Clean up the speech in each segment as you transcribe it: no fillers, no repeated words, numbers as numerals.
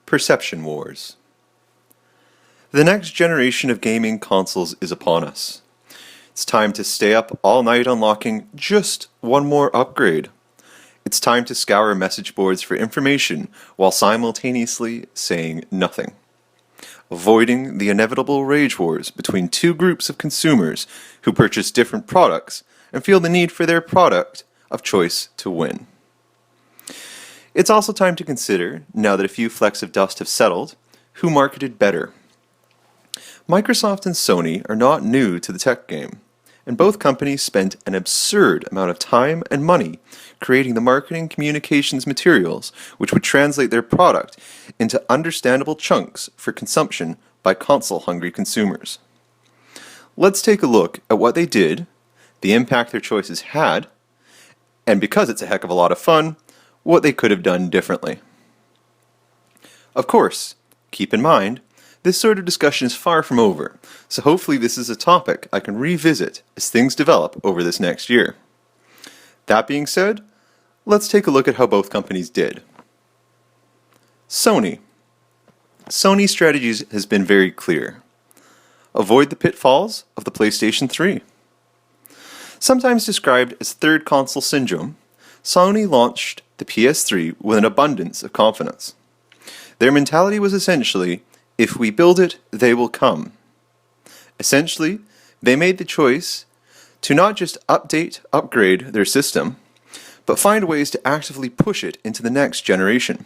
Perception Wars. The next generation of gaming consoles is upon us. It's time to stay up all night unlocking just one more upgrade. It's time to scour message boards for information while simultaneously saying nothing. Avoiding the inevitable rage wars between two groups of consumers who purchase different products and feel the need for their product of choice to win. It's also time to consider, now that a few flecks of dust have settled, who marketed better. Microsoft and Sony are not new to the tech game, and both companies spent an absurd amount of time and money creating the marketing communications materials which would translate their product into understandable chunks for consumption by console-hungry consumers. Let's take a look at what they did, the impact their choices had, and because it's a heck of a lot of fun, what they could have done differently. Of course, keep in mind, this sort of discussion is far from over, so hopefully this is a topic I can revisit as things develop over this next year. That being said, let's take a look at how both companies did. Sony. Sony's strategy has been very clear. Avoid the pitfalls of the PlayStation 3. Sometimes described as third console syndrome, Sony launched the PS3 with an abundance of confidence. Their mentality was essentially, if we build it, they will come. Essentially, they made the choice to not just upgrade their system, but find ways to actively push it into the next generation.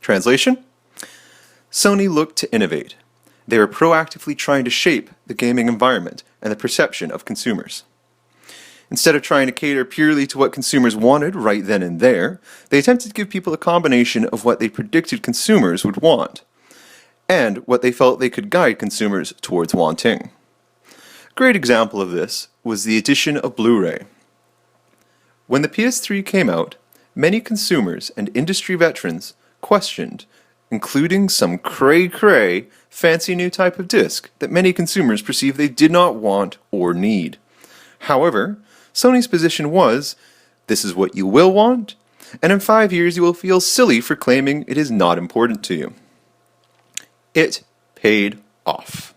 Translation? Sony looked to innovate. They were proactively trying to shape the gaming environment and the perception of consumers. Instead of trying to cater purely to what consumers wanted right then and there, they attempted to give people a combination of what they predicted consumers would want, and what they felt they could guide consumers towards wanting. A great example of this was the addition of Blu-ray. When the PS3 came out, many consumers and industry veterans questioned, including some cray-cray, fancy new type of disc that many consumers perceived they did not want or need. However, Sony's position was, this is what you will want, and in 5 years you will feel silly for claiming it is not important to you. It paid off.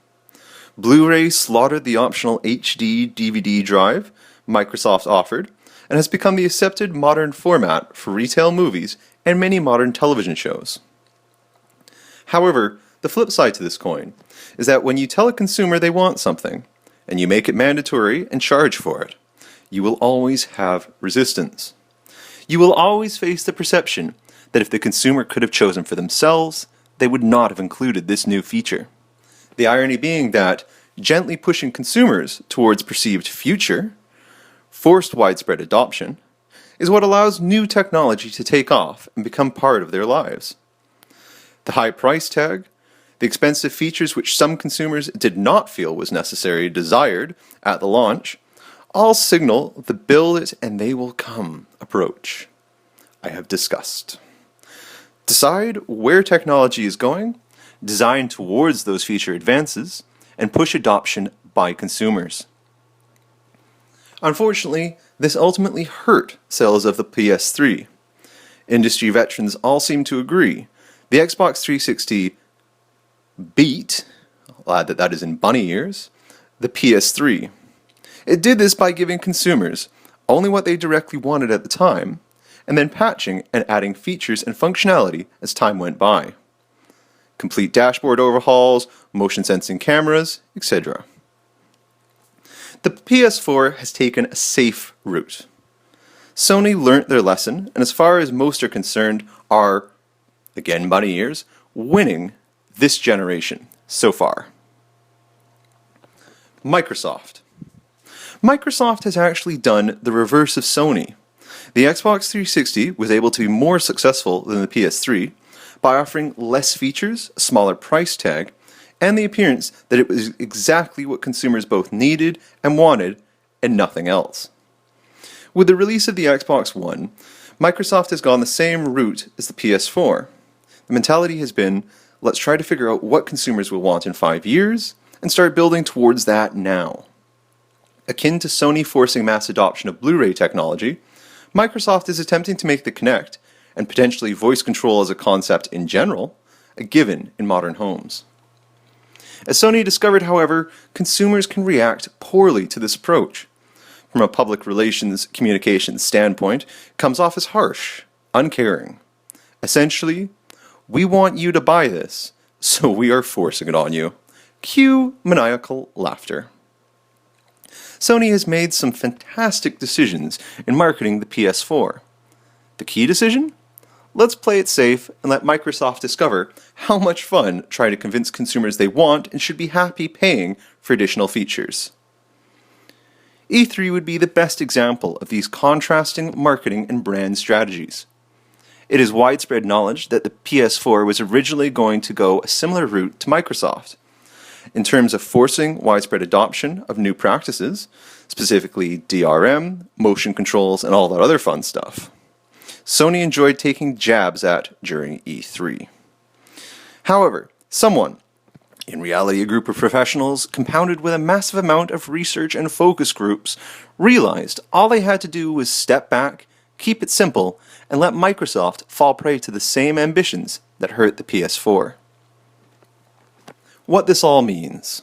Blu-ray slaughtered the optional HD DVD drive Microsoft offered, and has become the accepted modern format for retail movies and many modern television shows. However, the flip side to this coin is that when you tell a consumer they want something, and you make it mandatory and charge for it, you will always have resistance. You will always face the perception that if the consumer could have chosen for themselves, they would not have included this new feature. The irony being that gently pushing consumers towards perceived future, forced widespread adoption, is what allows new technology to take off and become part of their lives. The high price tag, the expensive features which some consumers did not feel was necessary or desired at the launch, all signal the build it and they will come approach I have discussed. Decide where technology is going, design towards those feature advances, and push adoption by consumers. Unfortunately, this ultimately hurt sales of the PS3. Industry veterans all seem to agree. The Xbox 360 beat, I'll add that is in bunny ears, the PS3. It did this by giving consumers only what they directly wanted at the time, and then patching and adding features and functionality as time went by. Complete dashboard overhauls, motion sensing cameras, etc. The PS4 has taken a safe route. Sony learnt their lesson, and as far as most are concerned, are, again bunny ears, winning this generation so far. Microsoft. Microsoft has actually done the reverse of Sony. The Xbox 360 was able to be more successful than the PS3 by offering less features, a smaller price tag, and the appearance that it was exactly what consumers both needed and wanted, and nothing else. With the release of the Xbox One, Microsoft has gone the same route as the PS4. The mentality has been, let's try to figure out what consumers will want in 5 years, and start building towards that now. Akin to Sony forcing mass adoption of Blu-ray technology, Microsoft is attempting to make the Kinect, and potentially voice control as a concept in general, a given in modern homes. As Sony discovered, however, consumers can react poorly to this approach. From a public relations communications standpoint, it comes off as harsh, uncaring. Essentially, we want you to buy this, so we are forcing it on you. Cue maniacal laughter. Sony has made some fantastic decisions in marketing the PS4. The key decision? Let's play it safe and let Microsoft discover how much fun trying to convince consumers they want and should be happy paying for additional features. E3 would be the best example of these contrasting marketing and brand strategies. It is widespread knowledge that the PS4 was originally going to go a similar route to Microsoft, in terms of forcing widespread adoption of new practices, specifically DRM, motion controls, and all that other fun stuff. Sony enjoyed taking jabs at during E3. However, someone, in reality a group of professionals compounded with a massive amount of research and focus groups, realized all they had to do was step back, keep it simple, and let Microsoft fall prey to the same ambitions that hurt the PS4. What this all means.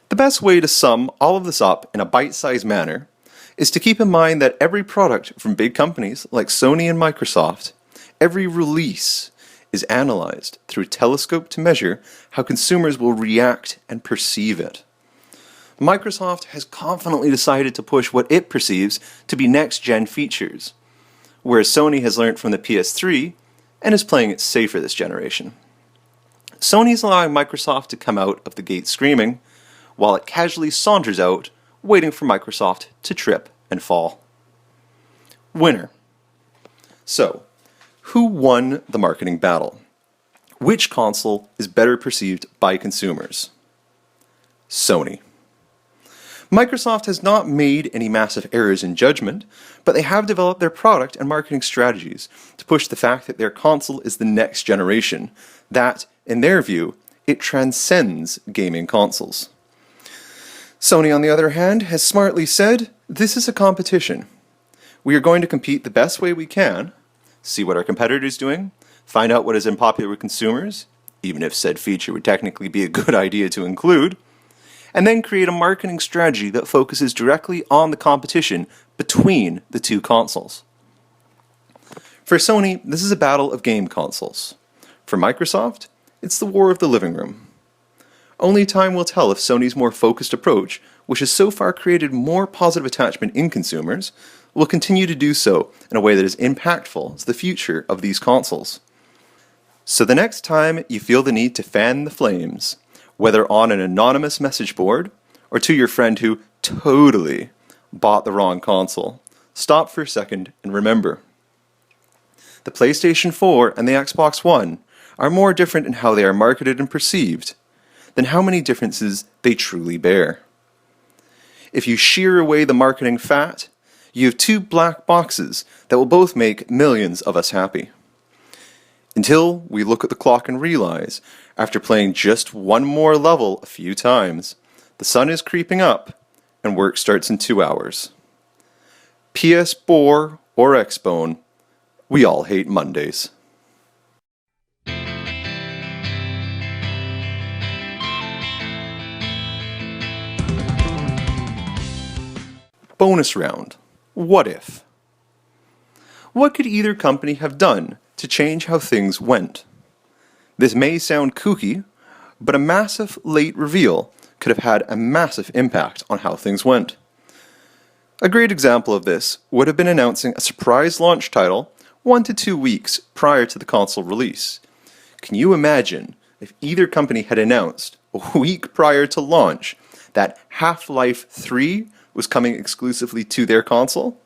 The best way to sum all of this up in a bite-sized manner is to keep in mind that every product from big companies like Sony and Microsoft, every release is analyzed through a telescope to measure how consumers will react and perceive it. Microsoft has confidently decided to push what it perceives to be next-gen features, whereas Sony has learned from the PS3 and is playing it safer this generation. Sony is allowing Microsoft to come out of the gate screaming, while it casually saunters out, waiting for Microsoft to trip and fall. Winner. So, who won the marketing battle? Which console is better perceived by consumers? Sony. Microsoft has not made any massive errors in judgment, but they have developed their product and marketing strategies to push the fact that their console is the next generation, that, in their view, it transcends gaming consoles. Sony, on the other hand, has smartly said, this is a competition. We are going to compete the best way we can, see what our competitors are doing, find out what is unpopular with consumers, even if said feature would technically be a good idea to include, and then create a marketing strategy that focuses directly on the competition between the two consoles. For Sony, this is a battle of game consoles. For Microsoft, it's the war of the living room. Only time will tell if Sony's more focused approach, which has so far created more positive attachment in consumers, will continue to do so in a way that is impactful to the future of these consoles. So the next time you feel the need to fan the flames, whether on an anonymous message board or to your friend who totally bought the wrong console, stop for a second and remember. The PlayStation 4 and the Xbox One are more different in how they are marketed and perceived than how many differences they truly bear. If you shear away the marketing fat, you have two black boxes that will both make millions of us happy. Until we look at the clock and realize, after playing just one more level a few times, the sun is creeping up and work starts in 2 hours. PS4 or Xbone, we all hate Mondays. Bonus round. What if? What could either company have done to change how things went? This may sound kooky, but a massive late reveal could have had a massive impact on how things went. A great example of this would have been announcing a surprise launch title 1 to 2 weeks prior to the console release. Can you imagine if either company had announced a week prior to launch that Half-Life 3 was coming exclusively to their console?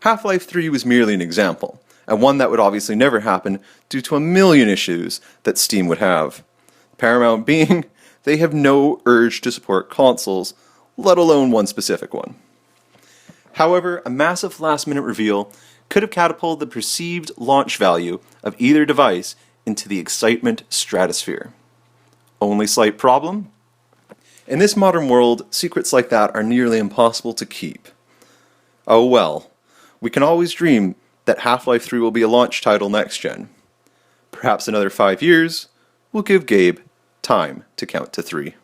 Half-Life 3 was merely an example, and one that would obviously never happen due to a million issues that Steam would have. Paramount being, they have no urge to support consoles, let alone one specific one. However, a massive last-minute reveal could have catapulted the perceived launch value of either device into the excitement stratosphere. Only slight problem? In this modern world, secrets like that are nearly impossible to keep. Oh well, we can always dream that Half-Life 3 will be a launch title next gen. perhaps another 5 years will give Gabe time to count to 3.